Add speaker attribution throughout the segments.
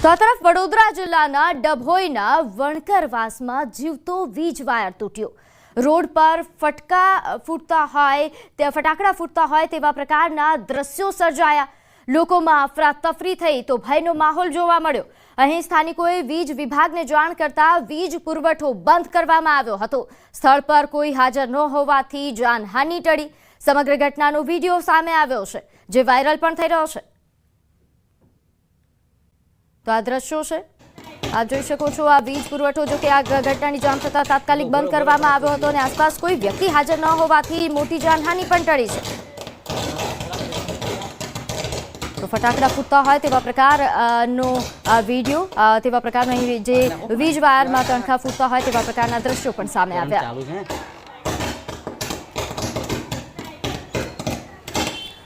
Speaker 1: તો આ તરફ વડોદરા જિલ્લાના ડભોઈના વણકરવાસમાં જીવતો વીજ વાયર તૂટ્યો। રોડ પર ફટાકડા ફૂટતા હોય તેવા પ્રકારના દ્રશ્યો સર્જાયા। લોકોમાં અફરાતફરી થઈ તો ભયનો માહોલ જોવા મળ્યો। અહીં સ્થાનિકોએ વીજ વિભાગને જાણ કરતા વીજ પુરવઠો બંધ કરવામાં આવ્યો હતો। સ્થળ પર કોઈ હાજર ન હોવાથી જાનહાનિ ટળી। સમગ્ર ઘટનાનો વિડીયો સામે આવ્યો છે, જે વાયરલ પણ થઈ રહ્યો છે। તો આ દ્રશ્યો છે, આપ જોઈ શકો છો। આ વીજ પુરવઠો જો કે આ ઘટનાની જાણ થતાં તાત્કાલિક બંધ કરવામાં આવ્યો હતો અને આસપાસ કોઈ વ્યક્તિ હાજર ન હોવાથી મોટી જાનહાનિ પણ ટળી છે। તો ફટાકડા ફૂટતા હોય તેવા પ્રકારનો વિડીયો, તેવા પ્રકારના જે વીજ વાયરમાં તણખા ફૂટતા હોય તેવા પ્રકારના દ્રશ્યો પણ સામે આવ્યા।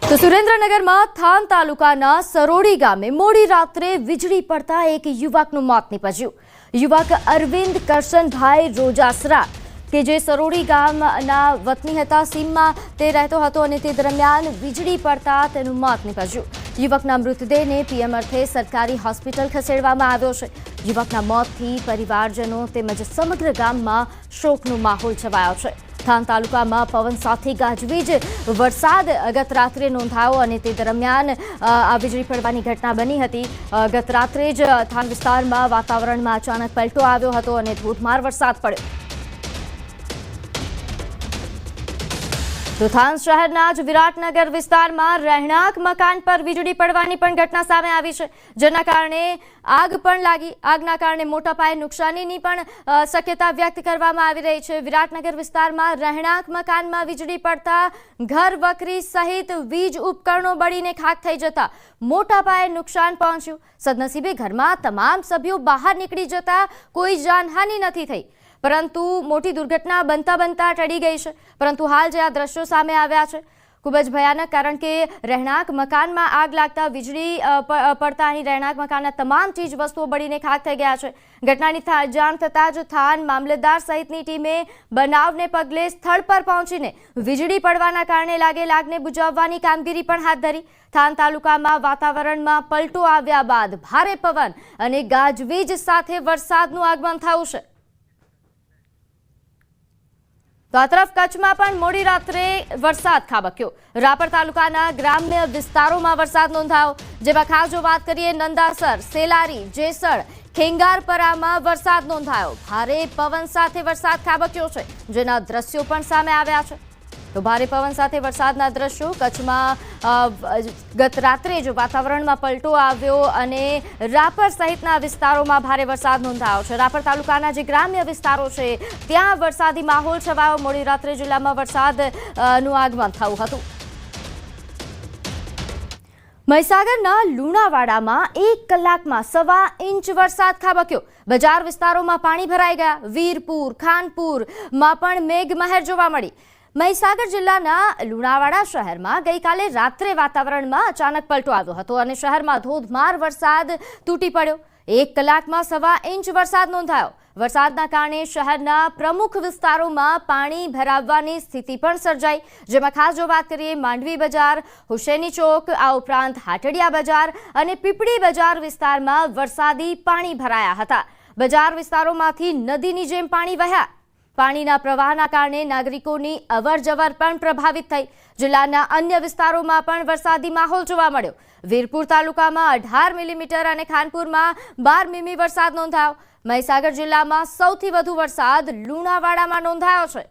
Speaker 1: તો સુરેન્દ્રનગરમાં થાન તાલુકાના સરોડી ગામે મોડી રાત્રે વીજળી પડતા એક યુવકનું મોત નીપજ્યું। યુવક અરવિંદ કરશનભાઈ રોજાસરા કે જે સરોડી ગામના વતની હતા, સીમમાં તે રહેતો હતો અને તે દરમિયાન વીજળી પડતા તેનું મોત નીપજ્યું। યુવકના મૃતદેહને પીએમ અર્થે સરકારી હોસ્પિટલ ખસેડવામાં આવ્યો છે। યુવકના મોતથી પરિવારજનો તેમજ સમગ્ર ગામમાં શોકનો માહોલ છવાયો છે। થાન તાલુકામાં પવન સાથે ગાજવીજ વરસાદ ગત રાત્રે નોંધાયો અને તે દરમિયાન આ વીજળી પડવાની ઘટના બની હતી। ગત રાત્રે જ થાન વિસ્તારમાં વાતાવરણમાં અચાનક પલટો આવ્યો હતો અને ધોધમાર વરસાદ પડ્યો। તો થાન શહેરના જ વિરાટનગર વિસ્તારમાં રહેણાંક મકાન પર વીજળી પડવાની પણ ઘટના સામે આવી છે, જેના કારણે આગ પણ લાગી। આગના કારણે મોટા પાયે નુકસાનીની પણ શક્યતા વ્યક્ત કરવામાં આવી રહી છે। વિરાટનગર વિસ્તારમાં રહેણાંક મકાનમાં વીજળી પડતા ઘર વખરી સહિત વીજ ઉપકરણો બળીને ખાખ થઈ જતા મોટા પાયે નુકસાન પહોંચ્યું। સદનસીબે ઘરમાં તમામ સભ્યો બહાર નીકળી જતા કોઈ જાનહાનિ નથી થઈ, પરંતુ મોટી દુર્ઘટના બનતા ટળી ગઈ છે। પરંતુ હાલ જે આ દ્રશ્યો સામે આવ્યા છે ખૂબ જ ભયાનક, કારણ કે રહેણાંક મકાનમાં આગ લાગતા વીજળી પડતા અહીં રહેણાંક મકાનના તમામ ચીજ વસ્તુઓ બળીને ખાખ થઈ ગયા છે। ઘટનાની જાણ થતાં જ થાન મામલતદાર સહિતની ટીમે બનાવને પગલે સ્થળ પર પહોંચીને વીજળી પડવાના કારણે લાગેલ આગને બુઝાવવાની કામગીરી પણ હાથ ધરી। થાન તાલુકામાં વાતાવરણમાં પલટો આવ્યા બાદ ભારે પવન અને ગાજવીજ સાથે વરસાદનું આગમન થયું છે। તો આ તરફ કચ્છમાં પણ મોડી રાત્રે વરસાદ ખાબક્યો। રાપર તાલુકાના ગ્રામ્ય વિસ્તારોમાં વરસાદ નોંધાયો, જેમાં ખાસ જો વાત કરીએ નંદાસર, સેલારી, જેસર, ખેંગારપરામાં વરસાદ નોંધાયો। ભારે પવન સાથે વરસાદ ખાબક્યો છે, જેના દ્રશ્યો પણ સામે આવ્યા છે। તો ભારે પવન સાથે વરસાદના દ્રશ્યો કચ્છમાં ગત રાત્રે જ વાતાવરણમાં પલટો આવ્યો અને રાપર સહિતના વિસ્તારોમાં ભારે વરસાદ નોંધાયો છે। રાપર તાલુકાના જે ગ્રામ્ય વિસ્તારો છે ત્યાં વરસાદી માહોલ છવાયો। મોડી રાત્રે જિલ્લામાં વરસાદનું આગમન થયું હતું। મહીસાગરના લુણાવાડામાં 1 કલાકમાં 1.25 ઇંચ વરસાદ ખાબક્યો। બજાર વિસ્તારોમાં પાણી ભરાઈ ગયા। વીરપુર, ખાનપુરમાં પણ મેઘમહેર જોવા મળી। મહીસાગર જિલ્લાના લુણાવાડા શહેરમાં ગઈકાલે રાત્રે વાતાવરણમાં અચાનક પલટો આવ્યો હતો અને શહેરમાં ધોધમાર વરસાદ તૂટી પડ્યો। 1 કલાકમાં 1.25 ઇંચ વરસાદ નોંધાયો। વરસાદના કારણે શહેરના પ્રમુખ વિસ્તારોમાં પાણી ભરાવવાની સ્થિતિ પણ સર્જાઈ, જેમાં ખાસ જો વાત કરીએ માંડવી બજાર, હુસેની ચોક, આ ઉપરાંત હાટડિયા બજાર અને પીપળી બજાર વિસ્તારમાં વરસાદી પાણી ભરાયા હતા। બજાર વિસ્તારોમાંથી નદીની જેમ પાણી વહ્યા। પાણીના પ્રવાહના કારણે નાગરિકોની અવરજવર પણ પ્રભાવિત થઈ। જિલ્લાના અન્ય વિસ્તારોમાં પણ વરસાદી માહોલ જોવા મળ્યો। વીરપુર તાલુકામાં 18 મિલીમીટર અને ખાનપુરમાં 12 મીમી વરસાદ નોંધાયો। મહીસાગર જિલ્લામાં સૌથી વધુ વરસાદ લુણાવાડામાં નોંધાયો છે।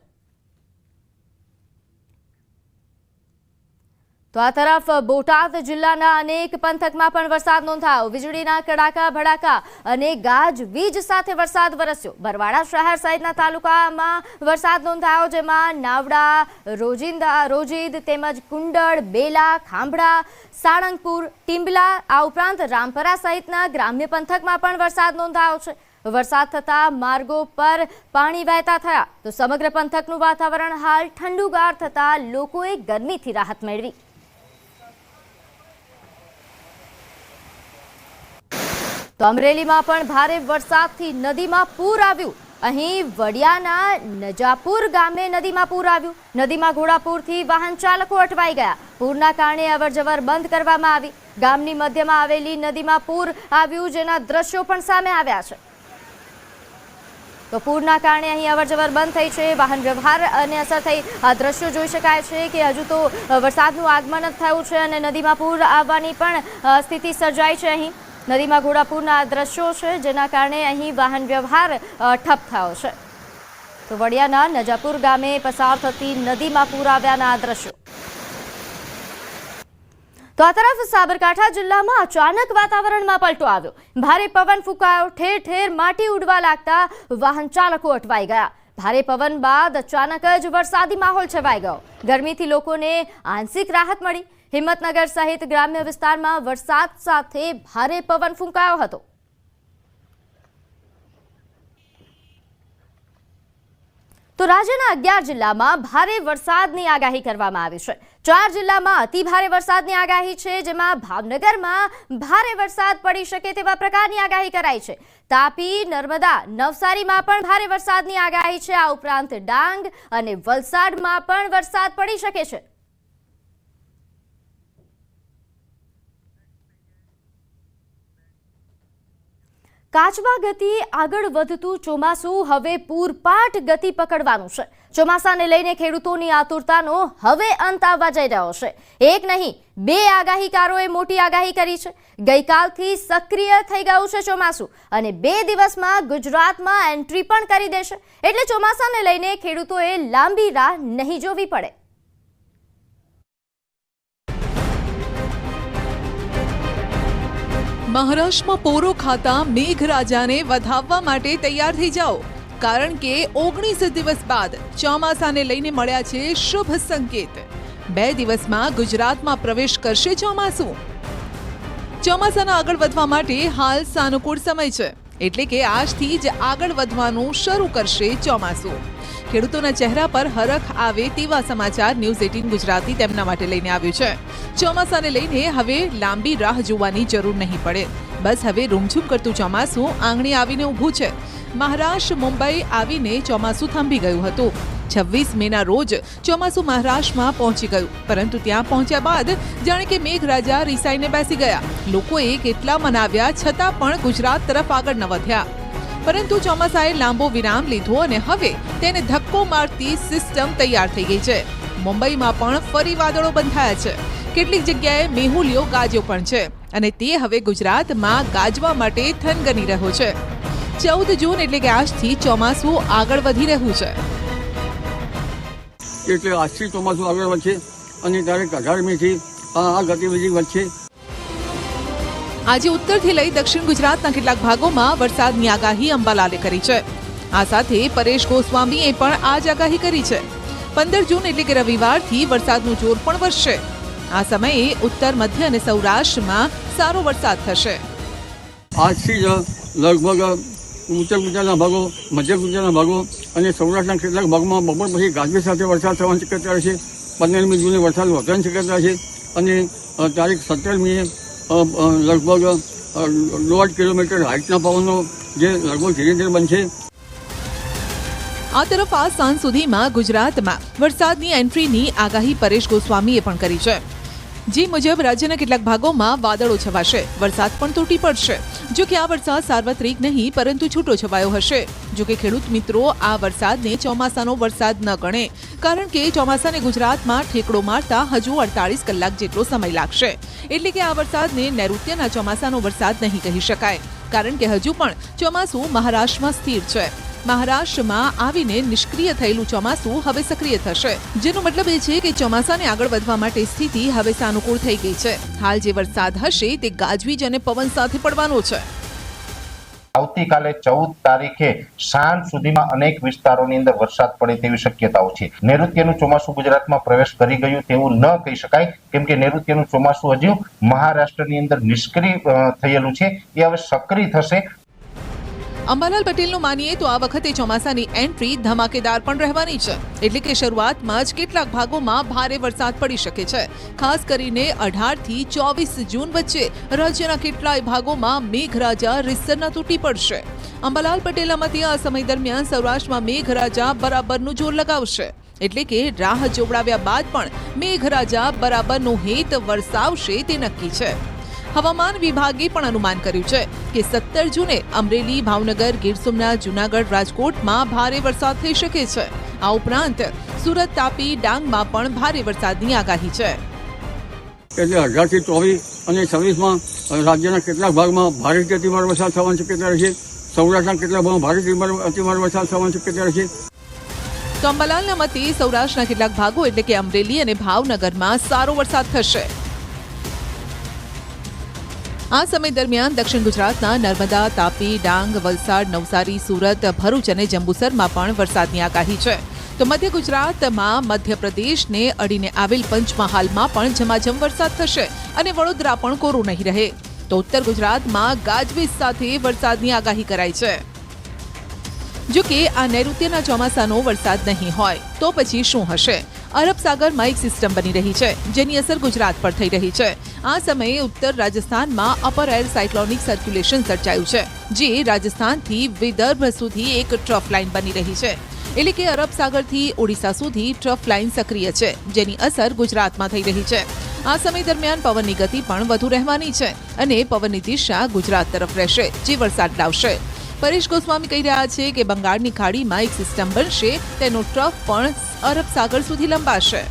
Speaker 1: તો આ તરફ બોટાદ જિલ્લાના અનેક પંથકમાં પણ વરસાદ નોંધાયો। વીજળીના કડાકા ભડાકા અને ગાજવીજ સાથે વરસાદ વરસ્યો। બરવાડા શહેર સહિતના તાલુકામાં વરસાદ નોંધાયો, જેમાં નાવડા, રોજીદ તેમજ કુંડળ, બેલા, ખાંભડા, સાળંગપુર, ટીમ્બલા, આ ઉપરાંત રામપરા સહિતના ગ્રામ્ય પંથકમાં પણ વરસાદ નોંધાયો છે। વરસાદ થતાં માર્ગો પર પાણી વહેતા થયા। તો સમગ્ર પંથકનું વાતાવરણ હાલ ઠંડુગાર થતાં લોકોએ ગરમીથી રાહત મેળવી। તો અમરેલીમાં પણ ભારે વરસાદથી નદીમાં પૂર આવ્યું। અહીં વડિયાના નજાપુર ગામે નદીમાં પૂર આવ્યું। નદીમાં ઘોડાપૂરથી વાહન ચાલકો અટવાઈ ગયા। પૂરના કારણે અવરજવર બંધ કરવામાં આવી। ગામની મધ્યમાં આવેલી નદીમાં પૂર આવ્યું, જેના દ્રશ્યો પણ સામે આવ્યા છે। તો પૂરના કારણે અહીં અવરજવર બંધ થઈ છે, વાહન વ્યવહારને અસર થઈ। આ દ્રશ્યો જોઈ શકાય છે કે હજુ તો વરસાદનું આગમન જ થયું છે અને નદીમાં પૂર આવવાની પણ સ્થિતિ સર્જાઈ છે। અહીં નદીમાં ઘોડાપૂરના દ્રશ્યો છે, જેના કારણે અહીં વાહન વ્યવહાર ઠપ થયો છે। તો વડિયાના નજાપુર ગામે પસાર થતી નદીમાં પૂર આવ્યાના આ દ્રશ્યો। તો આ તરફ સાબરકાંઠા જિલ્લામાં અચાનક વાતાવરણમાં પલટો આવ્યો। ભારે પવન ફૂંકાયો, ઠેર ઠેર માટી ઉડવા લાગતા વાહન ચાલકો અટવાઈ ગયા। ભારે પવન બાદ અચાનક જ વરસાદી માહોલ છવાઈ ગયો। ગરમીથી લોકોને આંશિક રાહત મળી। હિંમતનગર સહિત ગ્રામ્ય વિસ્તારમાં વરસાદ સાથે ભારે પવન ફૂંકાયો હતો। તો રાજ્યના 11 જિલ્લામાં ભારે વરસાદની આગાહી કરવામાં આવી છે। 4 જિલ્લામાં અતિ ભારે વરસાદની આગાહી છે, જેમાં ભાવનગરમાં ભારે વરસાદ પડી શકે તેવા પ્રકારની આગાહી કરાઈ છે। તાપી, નર્મદા, નવસારીમાં પણ ભારે વરસાદની આગાહી છે। આ ઉપરાંત ડાંગ અને વલસાડમાં પણ વરસાદ પડી શકે છે। કાચવા ગતિ આગળ વધતું ચોમાસું હવે પૂરપાટ ગતિ પકડવાનું છે। ચોમાસાને લઈને ખેડૂતોની આતુરતાનો હવે અંત આવવા જઈ રહ્યો છે। એક નહીં, 2 આગાહીકારોએ મોટી આગાહી કરી છે। ગઈકાલથી સક્રિય થઈ ગયું છે ચોમાસું અને 2 દિવસમાં ગુજરાતમાં એન્ટ્રી પણ કરી દેશે। એટલે ચોમાસાને લઈને ખેડૂતોએ લાંબી રાહ નહીં જોવી પડે।
Speaker 2: મહારાષ્ટ્રમાં પોરો ખાતા મેઘરાજાને વધાવવા માટે તૈયાર થઈ જાઓ, કારણ કે 19 દિવસ બાદ ચોમાસાને લઈને મળ્યા છે શુભ સંકેત। 2 દિવસમાં ગુજરાતમાં પ્રવેશ કરશે ચોમાસું। ચોમાસાના આગળ વધવા માટે હાલ સાનુકૂળ સમય છે, એટલે કે આજથી જ આગળ વધવાનું શરૂ કરશે ચોમાસું। ખેડૂતોના ચહેરા પર હરખ આવે તેવા સમાચાર ન્યૂઝ 18 ગુજરાતી તેમના માટે લઈને આવ્યું છે। ચોમાસાને લઈને હવે લાંબી રાહ જોવાની જરૂર નહીં પડે। બસ હવે રૂમઝૂમ કરતું ચોમાસું આંગણે આવીને ઊભું છે। મહારાષ્ટ્ર, મુંબઈ આવીને ચોમાસું થંભી ગયું હતું। 26 મેના રોજ ચોમાસું મહારાષ્ટ્રમાં પહોંચી ગયું, પરંતુ ત્યાં પહોંચ્યા બાદ જાણે કે મેઘરાજા રિસાઈને બેસી ગયા। લોકોએ કેટલા મનાવ્યા છતાં પણ ગુજરાત તરફ આગળ ન વધ્યા। પરંતુ ચોમાસાએ લાંબો વિરામ લીધો અને હવે તેને ધક્કો મારતી સિસ્ટમ તૈયાર થઈ ગઈ છે। મુંબઈમાં પણ ફરી વાદળો બંધાયા છે। કેટલીક જગ્યાએ મેહુલિયો ગાજ્યો પણ છે અને તે હવે ગુજરાતમાં ગાજવા માટે થનગની રહ્યો છે। 14 જૂન એટલે કે આજથી ચોમાસું આગળ વધી રહ્યું છે।
Speaker 3: એટલે આજથી ચોમાસું આગળ વધશે અને તારીખ 18મીથી આ ગતિવિધિ વધશે।
Speaker 2: આજે ઉત્તરથી લઈ દક્ષિણ ગુજરાતના કેટલાક ભાગોમાં વરસાદની આગાહી અંબાલાલે કરી છે। આ સાથે પરેશ ગોસ્વામીએ પણ આ જ આગાહી કરી છે। 15 જૂન એટલે કે રવિવારથી વરસાદનું જોર પણ વધશે। આ સમયે ઉત્તર, મધ્ય અને સૌરાષ્ટ્રમાં સારો વરસાદ થશે।
Speaker 3: આજથી જ લગભગ ઉત્તર ગુજરાતના ભાગો, મધ્ય ગુજરાતના ભાગો અને સૌરાષ્ટ્રના કેટલાક ભાગમાં બપોર પછી ગાજવીજ સાથે વરસાદ થવાની શક્યતા રહેશે। 15મી જૂને વરસાદ વધવાની શક્યતા છે અને તારીખ 17મીએ લગભગ 1.5 કિલોમીટર હાઇટના પવનો જે લગભગ ધીરે ધીરે બનશે।
Speaker 2: આ તરફ આ સાંજ સુધીમાં ગુજરાતમાં વરસાદની એન્ટ્રીની આગાહી પરેશ ગોસ્વામીએ પણ કરી છે। જે મુજબ રાજ્યના કેટલાક ભાગોમાં વાદળો છવાશે, વરસાદ પણ તૂટી પડશે। જો કે આ વરસાદ સાર્વત્રિક નહીં પરંતુ છૂટો છવાયો હશે। જો કે ખેડૂત મિત્રો આ વરસાદને ચોમાસાનો વરસાદ ન ગણે, કારણ કે ચોમાસાને ગુજરાતમાં ઠેકડો મારતા હજુ 48 કલાક જેટલો સમય લાગશે। એટલે કે આ વરસાદને નૈઋત્યના ચોમાસાનો વરસાદ નહીં કહી શકાય, કારણ કે હજુ પણ ચોમાસું મહારાષ્ટ્રમાં સ્થિર છે। મહારાષ્ટ્રમાં આવીને નિષ્ક્રિય થયેલું ચોમાસું હવે સક્રિય થશે, જેનો મતલબ એ છે કે ચોમાસાને આગળ વધવા માટે સ્થિતિ હવે સાનુકૂળ થઈ ગઈ છે। હાલ જે વરસાદ હશે તે ગાજવીજ અને પવન સાથે પડવાનો છે।
Speaker 4: આવતીકાલે 14 તારીખે સાંજ સુધીમાં અનેક વિસ્તારોની અંદર વરસાદ પડે તેવી શક્યતાઓ છે। નૈઋત્યનું ચોમાસું ગુજરાતમાં પ્રવેશ કરી ગયું તેવું ન કહી શકાય, કેમ કે નૈઋત્યનું ચોમાસું હજુ મહારાષ્ટ્રની અંદર નિષ્ક્રિય થયેલું છે, એ હવે સક્રિય થશે।
Speaker 2: અંબાલાલ પટેલનું માનીએ તો આ વખતે ચોમાસાની એન્ટ્રી ધમાકેદાર પણ રહેવાની છે। એટલે કે શરૂઆતમાં જ કેટલાક ભાગોમાં ભારે વરસાદ પડી શકે છે। ખાસ કરીને 18 થી 24 જૂન વચ્ચે રાજ્યના કેટલાય ભાગોમાં મેઘરાજા રીતસરના તૂટી પડશે। અંબાલાલ પટેલના મતે આ સમય દરમિયાન સૌરાષ્ટ્રમાં મેઘરાજા બરાબરનું જોર લગાવશે। એટલે કે રાહ જોવડાવ્યા બાદ પણ મેઘરાજા બરાબરનું હેત વરસાવશે તે નક્કી છે. હવામાન વિભાગે પણ અનુમાન કર્યું છે કે 17 જૂને અમરેલી, ભાવનગર, ગીર સોમનાથ, જૂનાગઢ, રાજકોટમાં ભારે વરસાદ થઈ શકે છે. આ ઉપરાંત સુરત, તાપી, ડાંગમાં પણ ભારે વરસાદની આગાહી છે.
Speaker 3: એટલે 18 થી 24 અને 26માં રાજ્યના કેટલાક ભાગમાં ભારેથી અતિભારે વરસાદ થવાની શક્યતા રહેશે. સૌરાષ્ટ્રના કેટલાક ભાગમાં ભારેથી અતિભારે વરસાદ થવાની શક્યતા રહેશે.
Speaker 2: તો અંબાલાલના મતે સૌરાષ્ટ્રના કેટલાક ભાગો એટલે કે અમરેલી અને ભાવનગરમાં સારો વરસાદ થશે. આ સમય દરમિયાન દક્ષિણ ગુજરાતના નર્મદા, તાપી, ડાંગ, વલસાડ, નવસારી, સુરત, ભરૂચ અને જંબુસરમાં પણ વરસાદની આગાહી છે. તો મધ્ય ગુજરાતમાં મધ્યપ્રદેશને અડીને આવેલ પંચમહાલમાં પણ ઝમાઝમ વરસાદ થશે અને વડોદરા પણ કોરું નહીં રહે. તો ઉત્તર ગુજરાતમાં ગાજવીજ સાથે વરસાદની આગાહી કરાઈ છે. જો કે આ નૈઋત્યના ચોમાસાનો વરસાદ નહીં હોય તો પછી શું હશે? અરબ સાગરમાં એક સિસ્ટમ બની રહી છે જેની અસર ગુજરાત પર થઈ રહી છે. આ સમયે ઉત્તર રાજસ્થાનમાં અપર એર સાયક્લોનિક સર્ક્યુલેશન સર્જાયું છે, જે રાજસ્થાનથી વિદર્ભ સુધી એક ટ્રફ લાઇન બની રહી છે. એટલે કે અરબ સાગરથી ઓડિશા સુધી ટ્રફ લાઇન સક્રિય છે, જેની અસર ગુજરાતમાં થઈ રહી છે. આ સમય દરમિયાન પવનની ગતિ પણ વધુ રહેવાની છે અને પવનની દિશા ગુજરાત તરફ રહેશે, જે વરસાદ લાવશે. પરેશ ગોસ્વામી કહી રહ્યા છે કે બંગાળની ખાડીમાં એક સિસ્ટમ બનશે, તેનો ટ્રફ પણ અરબ સાગર સુધી લંબાશે.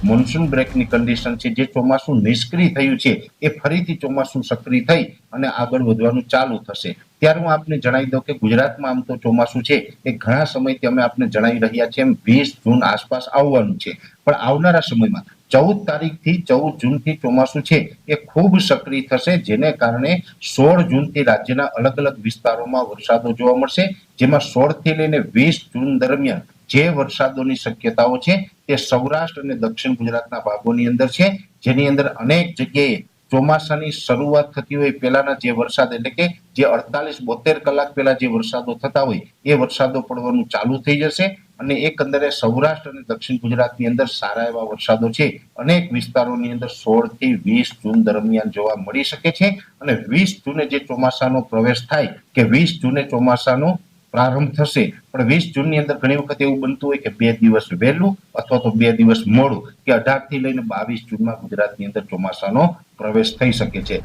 Speaker 4: મોન્સૂન બ્રેકની કન્ડિશન છે, જે ચોમાસું નિષ્ક્રિય થયું છે એ ફરીથી ચોમાસું સક્રિય થઈ અને આગળ વધવાનું ચાલુ થશે. ત્યારે હું આપને જણાવી દઉં કે ગુજરાતમાં આમ તો ચોમાસું છે એ ઘણા સમયથી અમે આપને જણાવી રહ્યા છીએ એમ 20 જૂન આસપાસ આવવાનું છે, પણ આવનારા સમયમાં 14 તારીખથી 14 જૂનથી ચોમાસું છે એ ખૂબ સક્રિય થશે, જેને કારણે 16 જૂનથી રાજ્યના અલગ અલગ વિસ્તારોમાં વરસાદો જોવા મળશે. જેમાં 16 થી લઈને 20 જૂન દરમિયાન જે વરસાદોની શક્યતાઓ છે તે સૌરાષ્ટ્ર અને દક્ષિણ ગુજરાતના ભાગોની અંદર છે, જેની અંદર અનેક જગ્યાએ ચોમાસાની શરૂઆત થતી હોય પહેલાના જે વરસાદ એટલે કે જે 48-72 કલાક પહેલા જે વરસાદો થતા હોય એ વરસાદો પડવાનું ચાલુ થઈ જશે અને એકંદરે સૌરાષ્ટ્ર અને દક્ષિણ ગુજરાતની અંદર સારા એવા વરસાદો છે અનેક વિસ્તારોની અંદર 16 થી 20 જૂન દરમિયાન જોવા મળી શકે છે. અને 20 જૂને જે ચોમાસાનો પ્રવેશ થાય કે 20 જૂને ચોમાસાનો પ્રારંભ થશે, પણ 20 જૂનની અંદર ઘણી વખત એવું બનતું હોય કે 2 દિવસ વહેલું અથવા તો 2 દિવસ મોડું કે 18 થી લઈને 22 જૂનમાં ગુજરાતની અંદર ચોમાસાનો પ્રવેશ થઈ શકે છે.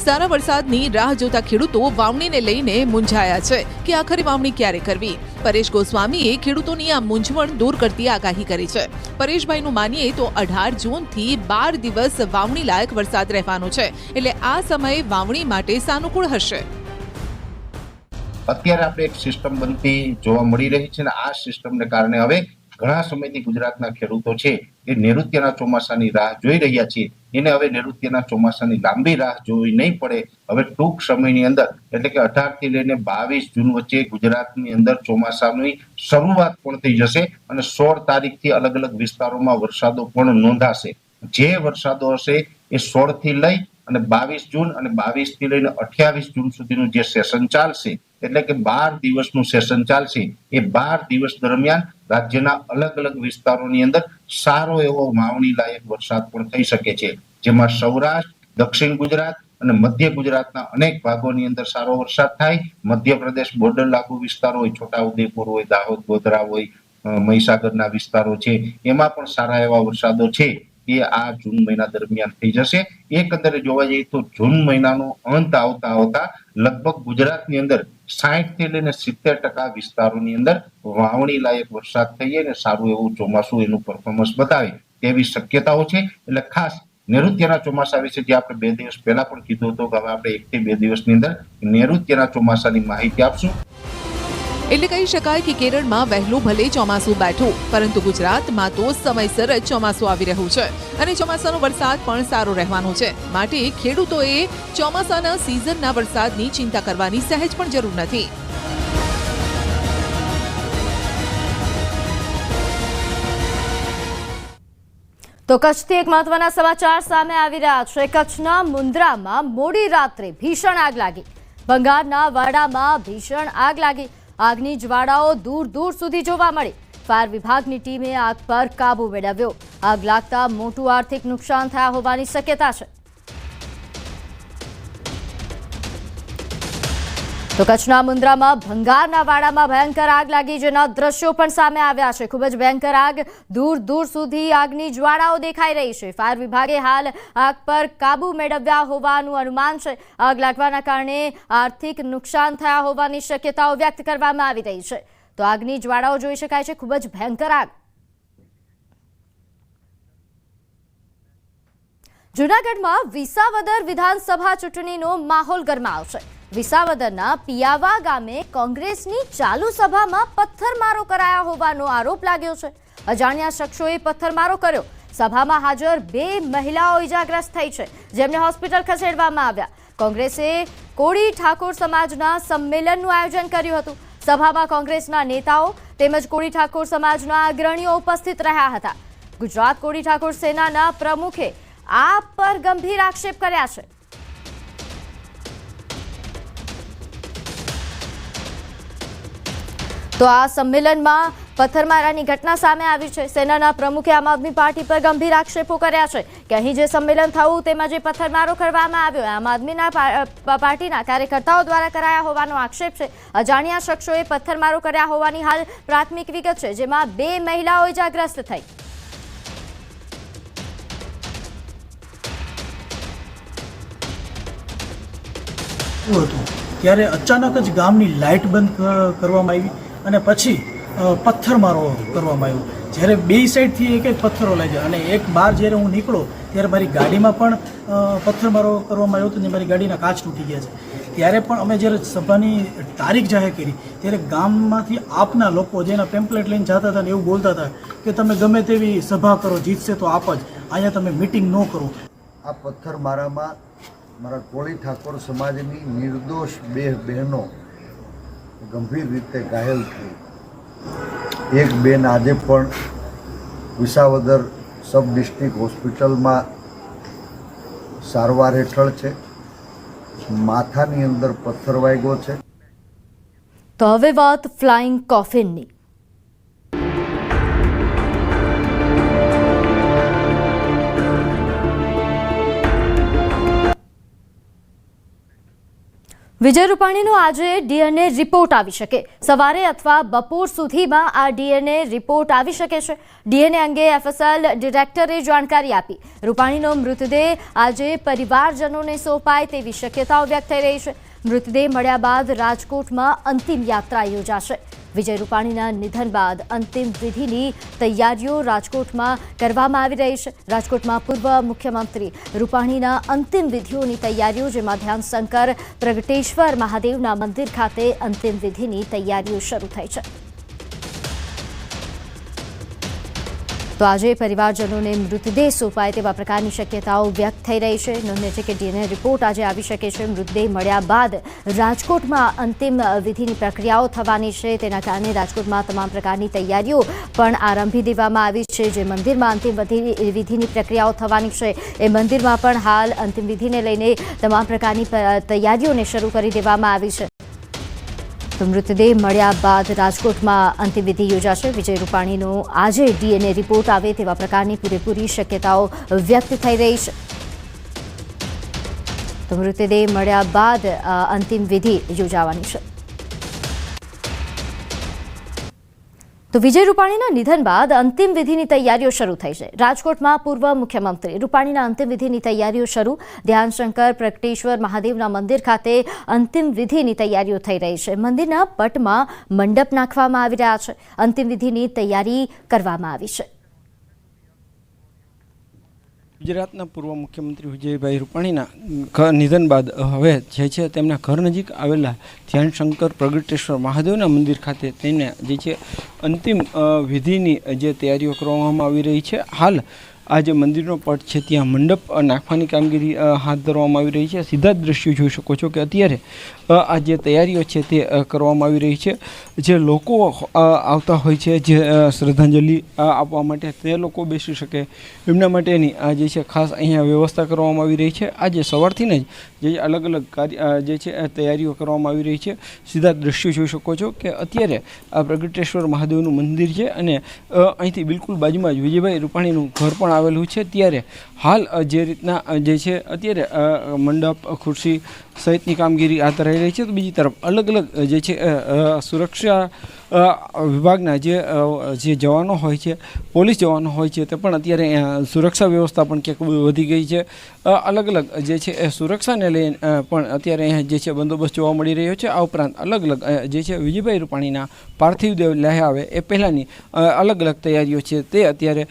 Speaker 2: સારા વરસાદની રાહ જોતા ખેડૂતો વાવણીને લઈને મૂંઝાયા છે કે આખરે વાવણી ક્યારે કરવી. પરેશ ગોસ્વામીએ ખેડૂતોની આ મૂંઝવણ દૂર કરતી આગાહી કરી છે. પરેશભાઈનું માનીએ તો 18 જૂનથી 12 દિવસ વાવણી લાયક વરસાદ રહેવાનો છે, એટલે આ સમય વાવણી માટે સાનુકૂળ હશે.
Speaker 4: અત્યારે આપણે એક સિસ્ટમ બનતી જોવા મળી રહી છે અને આ સિસ્ટમને કારણે હવે ઘણા સમયથી ગુજરાતના ખેડૂતો છે એ નૈઋત્યના ચોમાસાની રાહ જોઈ રહ્યા છે. એને હવે નૈઋત્યના ચોમાસાની લાંબી રાહ જોવી નહીં પડે. હવે ટૂંક સમયની અંદર એટલે કે 18 થી લઈને 22 જૂન વચ્ચે ગુજરાતની અંદર ચોમાસાની શરૂઆત પણ થઈ જશે અને 16 તારીખથી અલગ અલગ વિસ્તારોમાં વરસાદો પણ નોંધાશે. જે વરસાદો હશે એ 16 થી લઈ અને 22 જૂન અને 22 થી લઈને 28 જૂન સુધીનું જે સેશન ચાલશે એટલે કે 12 દિવસનું સેશન ચાલશે, એ 12 દિવસ દરમિયાન રાજ્યના અલગ અલગ વિસ્તારોની અંદર સારો એવો વાવણી લાયક વરસાદ પણ થઈ શકે છે. જેમાં સૌરાષ્ટ્ર, દક્ષિણ ગુજરાત અને મધ્ય ગુજરાતના અનેક ભાગોની અંદર સારો વરસાદ થાય. મધ્યપ્રદેશ બોર્ડર લાગુ વિસ્તારો હોય, છોટાઉદેપુર હોય, દાહોદ, ગોધરા હોય, મહીસાગરના વિસ્તારો છે, એમાં પણ સારા એવા વરસાદો છે એ આ જૂન મહિના દરમિયાન થઈ જશે. એકંદરે જોવા જઈએ તો જૂન મહિનાનો અંત આવતા લગભગ ગુજરાતની અંદર 60 થી લઈને 70% વિસ્તારોની અંદર વાવણી લાયક વરસાદ થઈ જાય ને સારું એવું ચોમાસું એનું પરફોર્મન્સ બતાવે તેવી શક્યતાઓ છે. એટલે ખાસ નૈઋત્યના ચોમાસા વિશે જે આપણે 2 દિવસ પહેલા પણ કીધું હતું કે હવે આપણે 1 થી 2 દિવસની અંદર નૈઋત્યના ચોમાસાની માહિતી આપશું.
Speaker 2: એટલે કહી શકાય કે કેરળમાં વહેલું ભલે ચોમાસું બેઠું, પરંતુ ગુજરાતમાં તો સમયસર જ ચોમાસું આવી રહ્યું છે અને ચોમાસાનો વરસાદ પણ સારો રહેવાનો છે. માટે ખેડૂતોએ ચોમાસાના સિઝનના વરસાદની ચિંતા કરવાની સહેજ પણ જરૂર નથી.
Speaker 1: તો કચ્છથી એક મહત્વના સમાચાર સામે આવી રહ્યા છે. કચ્છના મુન્દ્રામાં મોડી રાત્રે ભીષણ આગ લાગી. ભંગારના વાડામાં ભીષણ આગ લાગી. આગની જ્વાળાઓ દૂર દૂર સુધી જોવા મળી. ફાયર વિભાગની ટીમે આગ પર કાબુ મેળવ્યો. આગ લાગતા મોટું આર્થિક નુકસાન થયા હોવાની શક્યતા છે. તો કચ્છના મુન્દ્રામાં ભંગારના વાડામાં ભયંકર આગ લાગી, જેના દ્રશ્યો પણ સામે આવ્યા છે. ખૂબ જ ભયંકર આગ, દૂર દૂર સુધી આગની જ્વાળાઓ દેખાઈ રહી છે. ફાયર વિભાગે હાલ આગ પર કાબુ મેળવ્યા હોવાનું અનુમાન છે. આગ લાગવાના કારણે આર્થિક નુકસાન થયા હોવાની શક્યતાઓ વ્યક્ત કરવામાં આવી રહી છે. તો આગની જ્વાળાઓ જોઈ શકાય છે. ખૂબ જ ભયંકર આગ. જૂનાગઢમાં વિસાવદર વિધાનસભા ચૂંટણીનો માહોલ ગરમાયો છે. વિસાવદરના પિયાવા ગામે કોંગ્રેસની ચાલુ સભામાં પથ્થરમારો કરાયા હોવાનો આરોપ લાગ્યો છે. અજાણ્યા શખ્સોએ પથ્થરમારો કર્યો. સભામાં હાજર 2 મહિલાઓ ઇજાગ્રસ્ત થઈ છે, જેમને હોસ્પિટલ ખસેડવામાં આવ્યા. કોંગ્રેસે કોળી ઠાકોર સમાજના સંમેલનનું આયોજન કર્યું હતું. સભામાં કોંગ્રેસના નેતાઓ તેમજ કોળી ઠાકોર સમાજના અગ્રણીઓ ઉપસ્થિત રહ્યા હતા. ગુજરાત કોળી ઠાકોર સેનાના પ્રમુખે આ પર ગંભીર આક્ષેપ કર્યા છે. તો આ સંમેલનમાં પથ્થરમારાની ઘટના સામે આવી છે. સેનાના પ્રમુખે આમ આદમી પાર્ટી પર ગંભીર આક્ષેપો કર્યા છે કે અહીં જે સંમેલન થયું તેમાં જે પથ્થરમારો કરવામાં આવ્યો આમ આદમીના પાર્ટીના કાર્યકર્તાઓ દ્વારા કરાયા હોવાનો આક્ષેપ છે. અજાણ્યા શખ્સોએ પથ્થરમારો કર્યા હોવાની હાલ પ્રાથમિક વિગત છે, જેમાં 2 મહિલાઓ ઇજાગ્રસ્ત થઈ.
Speaker 5: ત્યારે અચાનક જ ગામની લાઇટ બંધ કરવામાં આવી અને પછી પથ્થરમારો કરવામાં આવ્યો. જ્યારે 2 સાઈડથી એક પથ્થરો લાગ્યા અને એક બહાર જ્યારે હું નીકળો ત્યારે મારી ગાડીમાં પણ પથ્થરમારો કરવામાં આવ્યો હતો અને મારી ગાડીના કાચ તૂટી ગયા છે. ત્યારે પણ અમે જ્યારે સભાની તારીખ જાહેર કરી ત્યારે ગામમાંથી આપના લોકો જેના પેમ્પલેટ લઈને જતા હતા ને એવું બોલતા હતા કે તમે ગમે તેવી સભા કરો, જીતશે તો આપ જ, અહીંયા તમે મિટિંગ ન કરો.
Speaker 6: આ પથ્થરમારામાં મારા કોળી ઠાકોર સમાજની નિર્દોષ 2 બહેનો ગંભીર રીતે ઘાયલ થઈ. એક બેન આજે પણ વિસાવદર સબ ડિસ્ટ્રિક્ટ હોસ્પિટલમાં સારવાર હેઠળ છે. માથાની અંદર પથ્થર વાગ્યો છે.
Speaker 1: તો હવે વાત ફ્લાઇંગ કોફિનની. વિજય રૂપાણીનો આજે ડીએનએ રિપોર્ટ આવી શકે. સવારે અથવા બપોર સુધીમાં આ ડીએનએ રિપોર્ટ આવી શકે છે. ડીએનએ અંગે એફએસએલ ડિરેક્ટરે જાણકારી આપી. રૂપાણીનો મૃતદેહ આજે પરિવારજનોને સોંપાય તેવી શક્યતાઓ વ્યક્ત થઈ રહી છે. મૃતદેહ મળ્યા બાદ રાજકોટમાં અંતિમ યાત્રા યોજાશે. વિજય રૂપાણીના નિધન બાદ અંતિમ વિધિની તૈયારીઓ રાજકોટમાં કરવામાં આવી રહી છે. રાજકોટમાં પૂર્વ મુખ્યમંત્રી રૂપાણીના અંતિમ વિધિઓની તૈયારીઓ, જેમાં ધ્યાનશંકર પ્રગટેશ્વર મહાદેવના મંદિર ખાતે અંતિમ વિધિની તૈયારીઓ શરૂ થઈ છે. તો આજે પરિવારજનોને મૃતદેહ સોંપાય તેવા પ્રકારની શક્યતાઓ વ્યક્ત થઈ રહી છે. નોંધનીય છે કે ડીએનએ રિપોર્ટ આજે આવી શકે છે. મૃતદેહ મળ્યા બાદ રાજકોટમાં અંતિમ વિધિની પ્રક્રિયાઓ થવાની છે. તેના કારણે રાજકોટમાં તમામ પ્રકારની તૈયારીઓ પણ આરંભી દેવામાં આવી છે. જે મંદિરમાં અંતિમ વિધિની પ્રક્રિયાઓ થવાની છે એ મંદિરમાં પણ હાલ અંતિમ વિધિને લઈને તમામ પ્રકારની તૈયારીઓને શરૂ કરી દેવામાં આવી છે. તો મૃતદેહ મળ્યા બાદ રાજકોટમાં અંતિમ વિધિ યોજાશે. વિજય રૂપાણીનો આજે ડીએનએ રિપોર્ટ આવે તેવા પ્રકારની પૂરેપૂરી શક્યતાઓ વ્યક્ત થઈ રહી છે. તો મૃતદેહ મળ્યા બાદ અંતિમ વિધિ યોજાવાની છે. તો વિજય રૂપાણીના નિધન બાદ અંતિમ વિધિની તૈયારીઓ શરૂ થઈ છે. રાજકોટમાં પૂર્વ મુખ્યમંત્રી રૂપાણીના અંતિમ વિધિની તૈયારીઓ શરૂ. ધ્યાનશંકર પ્રગટેશ્વર મહાદેવના મંદિર ખાતે અંતિમ વિધિની તૈયારીઓ થઈ રહી છે. મંદિરના પટમાં મંડપ નાખવામાં આવી રહ્યા છે. અંતિમ વિધિની તૈયારી કરવામાં આવી છે.
Speaker 7: ગુજરાતના પૂર્વ મુખ્યમંત્રી વિજયભાઈ રૂપાણીના નિધન બાદ હવે જે છે તેમના ઘર નજીક આવેલા ધ્યાનશંકર પ્રગટેશ્વર મહાદેવના મંદિર ખાતે તેને જે છે અંતિમ વિધિની જે તૈયારીઓ કરવામાં આવી રહી છે. હાલ આ જે મંદિરનો પટ છે ત્યાં મંડપ નાખવાની કામગીરી હાથ ધરવામાં આવી રહી છે. સીધા જ દ્રશ્યો જોઈ શકો છો કે અત્યારે આ જે તૈયારીઓ છે તે કરવામાં આવી રહી છે. જે લોકો આવતા હોય છે જે શ્રદ્ધાંજલિ આપવા માટે, તે લોકો બેસી શકે એમના માટેની આ જે છે ખાસ અહીંયા વ્યવસ્થા કરવામાં આવી રહી છે. આજે સવારથી જ જે અલગ અલગ કાર્ય જે છે તૈયારીઓ કરવામાં આવી રહી છે. સીધા દ્રશ્યો જોઈ શકો છો કે અત્યારે આ પ્રગટેશ્વર મહાદેવનું મંદિર છે અને અહીંથી બિલકુલ બાજુમાં જ વિજયભાઈ રૂપાણીનું ઘર પણ કરવામાં આવેલું છે, ત્યારે હાલ જે રીતના જે છે અત્યારે મંડપ ખુરશી સહિતની કામગીરી હાથ ધરાઈ રહી છે. તો બીજી તરફ અલગ અલગ જે છે સુરક્ષા વિભાગના જે જવાનો હોય છે, પોલીસ જવાનો હોય છે, તે પણ અત્યારે સુરક્ષા વ્યવસ્થા પણ ક્યાંક વધી ગઈ છે. અલગ અલગ જે છે એ સુરક્ષાને લઈને પણ અત્યારે અહીંયા જે છે બંદોબસ્ત જોવા મળી રહ્યો છે. આ ઉપરાંત અલગ અલગ જે છે વિજયભાઈ રૂપાણીના પાર્થિવ દેહ લઈ આવે એ પહેલાંની અલગ અલગ તૈયારીઓ છે તે અત્યારે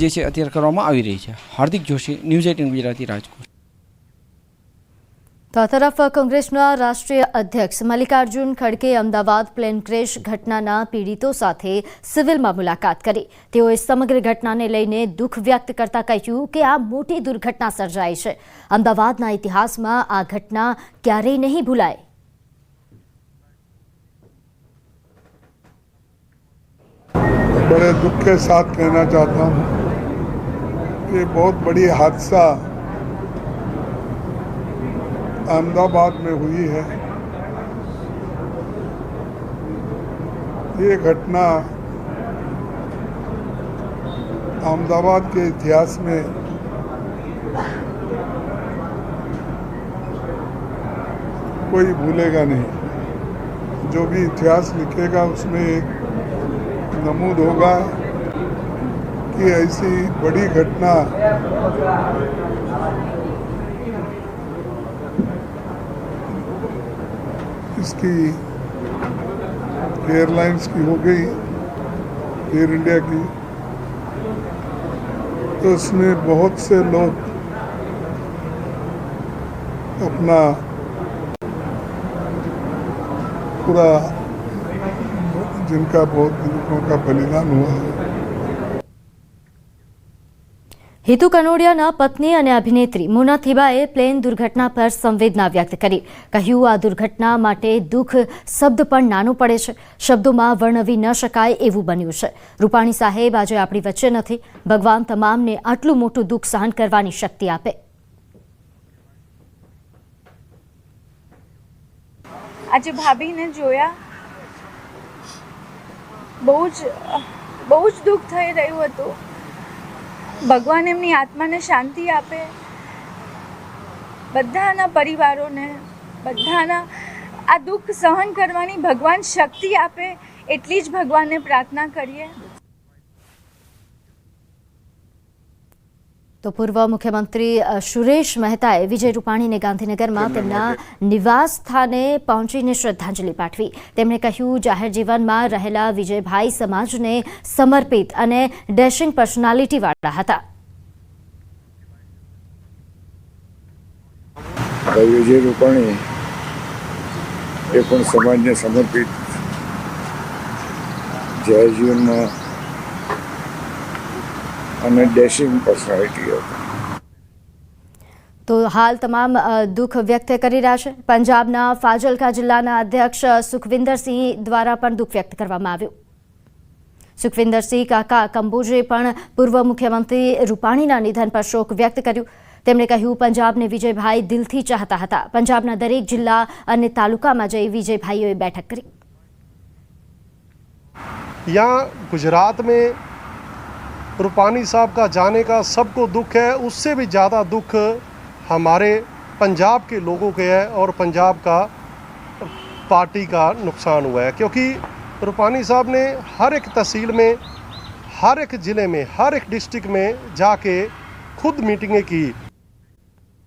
Speaker 7: જે છે અત્યારે કરવામાં આવી રહી છે. હાર્દિક જોશી, ન્યૂઝ 18 ગુજરાતી, રાજકોટ.
Speaker 1: તો આ તરફ કોંગ્રેસના રાષ્ટ્રીય અધ્યક્ષ મલ્લિકાર્જુન ખડગે અમદાવાદ પ્લેન ક્રેશ ઘટનાના પીડિતો સાથે સિવિલમાં મુલાકાત કરી. તેઓએ સમગ્ર ઘટનાને લઈને દુઃખ વ્યક્ત કરતા કહ્યું કે આ મોટી દુર્ઘટના સર્જાઈ છે. અમદાવાદના ઇતિહાસમાં આ ઘટના ક્યારેય નહીં ભૂલાય.
Speaker 8: बड़े दुख के साथ कहना चाहता हूँ कि बहुत बड़ी हादसा अहमदाबाद में हुई है. ये घटना अहमदाबाद के इतिहास में कोई भूलेगा नहीं. जो भी इतिहास लिखेगा उसमें एक नमूद होगा कि ऐसी बड़ी घटना इसकी एयरलाइंस की हो गई, एयर इंडिया की, तो इसमें बहुत से लोग अपना पूरा जिनका बहुत लोगों का बलिदान हुआ है.
Speaker 1: હિતુ કનોડિયાના પત્ની અને અભિનેત્રી મોના થીબાએ પ્લેન દુર્ઘટના પર સંવેદના વ્યક્ત કરી. કહ્યું, આ દુર્ઘટના માટે દુઃખ શબ્દ પણ નાનું પડે છે, શબ્દોમાં વર્ણવી ન શકાય એવું બન્યું છે. રૂપાણી સાહેબ આજે આપણી વચ્ચે નથી. ભગવાન તમામને આટલું મોટું દુઃખ સહન કરવાની શક્તિ આપે.
Speaker 9: આજે ભાભીને જોયા, બહુ જ દુઃખ થઈ રહ્યું હતું. ભગવાન એમની આત્માને શાંતિ આપે, બધાના પરિવારોને, બધાના આ દુઃખ સહન કરવાની ભગવાન શક્તિ આપે, એટલી જ ભગવાનને પ્રાર્થના કરીએ.
Speaker 1: તો પૂર્વ મુખ્યમંત્રી સુરેશ મહેતાએ વિજય રૂપાણીને ગાંધીનગરમાં તેમના નિવાસ સ્થાને પહોંચીને શ્રદ્ધાંજલિ પાઠવી. તેમણે કહ્યું, જાહેર જીવનમાં રહેલા વિજયભાઈ સમાજને સમર્પિત અને ડેશિંગ પર્સનાલિટીવાળા હતા.
Speaker 10: વિજય રૂપાણી એ પણ સમાજને સમર્પિત જાહેર જીવનમાં અને ડેશિંગ પર્સનાલિટી હતી.
Speaker 1: તો હાલ તમામ દુઃખ વ્યક્ત કરી રહ્યા છે. પંજાબના ફાજિલકા જિલ્લાના અધ્યક્ષ સુખવિંદરસિંહ દ્વારા પણ દુઃખ વ્યક્ત કરવામાં આવ્યું. સુખવિંદરસિંહ કાકા કંબોજે પણ પૂર્વ મુખ્યમંત્રી રૂપાણીના નિધન પર શોક વ્યક્ત કર્યું. તેમણે કહ્યું, પંજાબને વિજયભાઈ દિલથી ચાહતા હતા. પંજાબના દરેક જિલ્લા અને તાલુકામાં જઈ વિજયભાઈઓએ બેઠક કરી.
Speaker 11: यहाँ गुजरात में रूपानी साहब का जाने का सबको दुख है, उससे भी ज़्यादा दुख हमारे पंजाब के लोगों के है और पंजाब का पार्टी का नुकसान हुआ है. क्योंकि रूपानी साहब ने हर एक तहसील में, हर एक ज़िले में, हर एक डिस्ट्रिक्ट में जाके खुद मीटिंगें की.